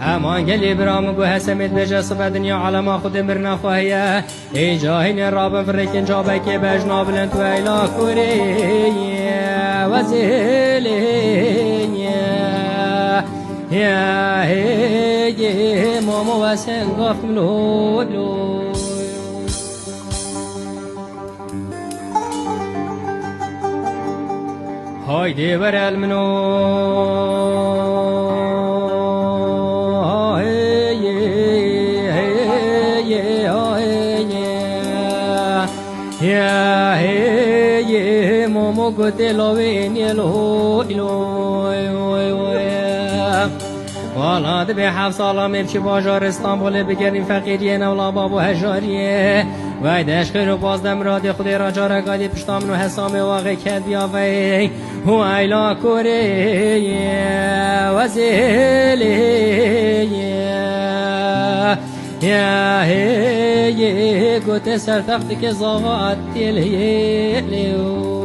امان گلی برام گو حسمت بجس و دنیا علما خود مرنا خواهیه ای جاهین رابن فرکن جابه که بجنا بلند و ایلا کوری وزیلی یا هی مامو و سنگاف ملولو هایدی ورل منو یا هی مامو گوته لوینی والا ده به 7 سالا مرچی بازار استانبول بگریم فقیریه نولا بابو هجاریه وای دشخیر و بازدم رادی خودی را جاره گادی پشتامن و حسام واقع کد بیا وی هو ایلا کوریه و زیلیه یا هی گوته سر تختی که زاغات تیلیه لیو